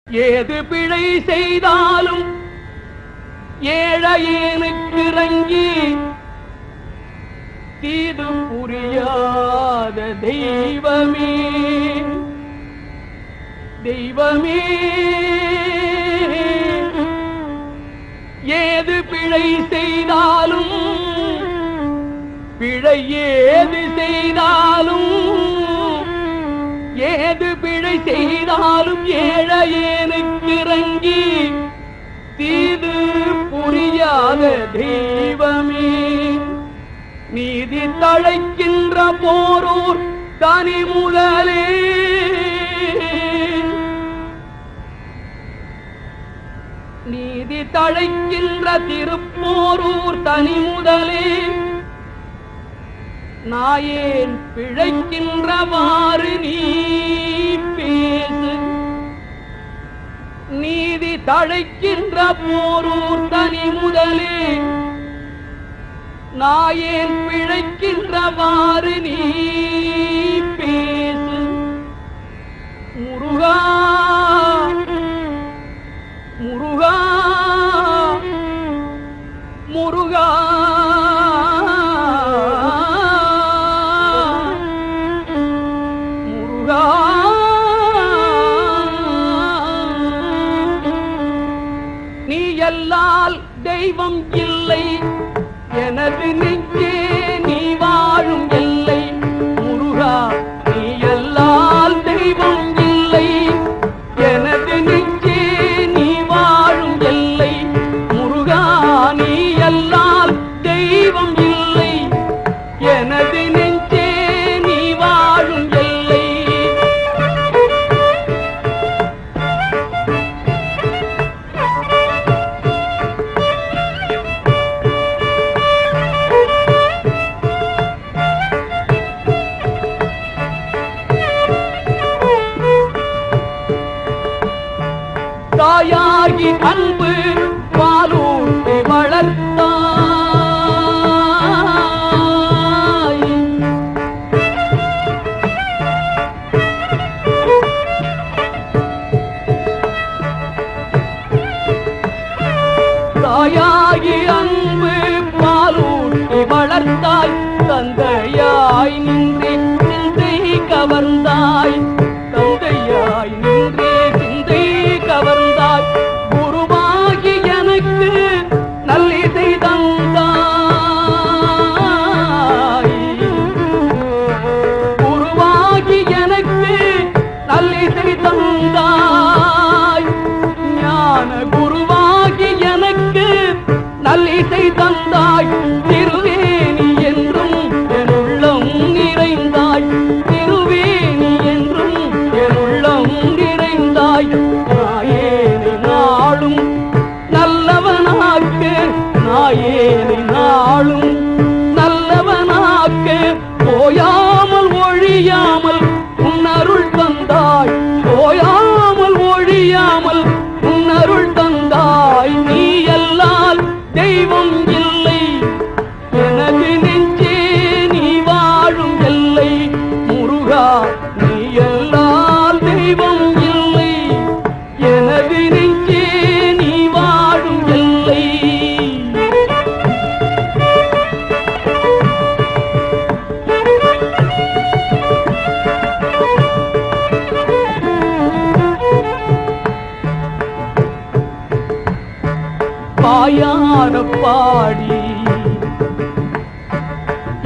ஏது பிழை செய்தாலும் ஏழையேனுக்கு இறங்கி தீது புரியாத தெய்வமே தெய்வமே ஏது பிழை செய்தாலும் பிழை ஏது செய்தாலும் ஏது பிழை செய்தாலும் ஏழையேனுக்கு இறங்கி தீது புரியாத தெய்வமே நீதி தழைக்கின்ற போரூர் தனி முதலே நீதி தழைக்கின்ற திருப்போரூர் தனி முதலே நாயேன் பிழைக்கின்றவாறு நீ பேசு நீதி தழைக்கின்ற போரூர் தனி முதலே நாயேன் பிழைக்கின்றவாறு நீ பேசு முருகா முருகா முருகா முருகா நீ எல்லால் தெய்வம் இல்லை எனது நெஞ்சே நீ வாழும் எல்லை முருகா நீ எல்லால் தெய்வம் இல்லை எனது நெஞ்சே நீ வாழும் எல்லை முருகா நீ எல்லால் தெய்வம் இல்லை எனது நெஞ்சே நீ வாழும் எல்லை தாயாகி அன்பு பாலூட்டி வளர்த்தாய் தாயாகி அன்பு பாலூட்டி வளர்த்தாய் தந்தையாய் நின்றே சிந்தை கவர்ந்தாய் தந்தையாய் நின்றே சிந்தை கவர்ந்தாய் குருவாகி எனக்கு நல்லிசை தந்தாய் குருவாகி எனக்கு நல்லிசை தந்தாய் ஞான குருவாகி எனக்கு நல்லிசை தந்தாய் திருவேணி என்றும் என் உள்ளம் நிறைந்தாய் திருவேணி என்றும் என் உள்ளம் நிறைந்தாய் நாயேனை நாளும் நல்லவனாக்கு நாயேனை நாளும் நல்லவனாக்கு போயாமல் ஒழியாமல் உன்னருள் தந்தாய் போயாமல் ஒழியாமல் உன்னருள் தந்தாய் நீ எல்லால் தெய்வம் இல்லை எனது நெஞ்சே நீ வாழும் எல்லை முருகா நீ எல்லால் தெய்வம் இல்லை எனது நெஞ்சே நீ வாழும் எல்லை பாயார பாடி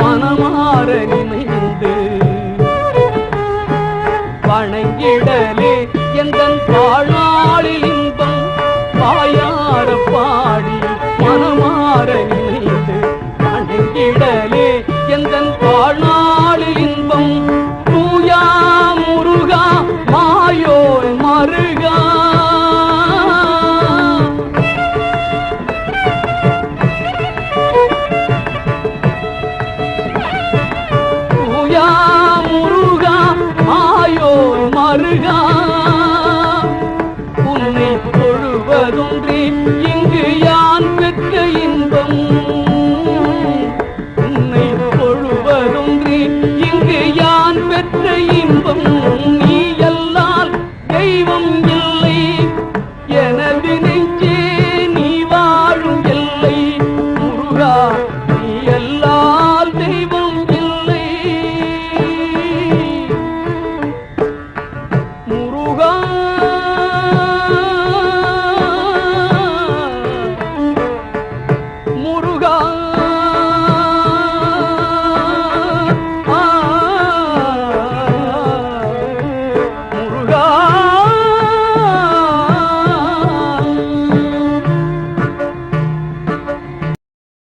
மனமாற நினைந்து வணங்கிடலே எந்தன் வாழ்நாளில் இன்பம் பாய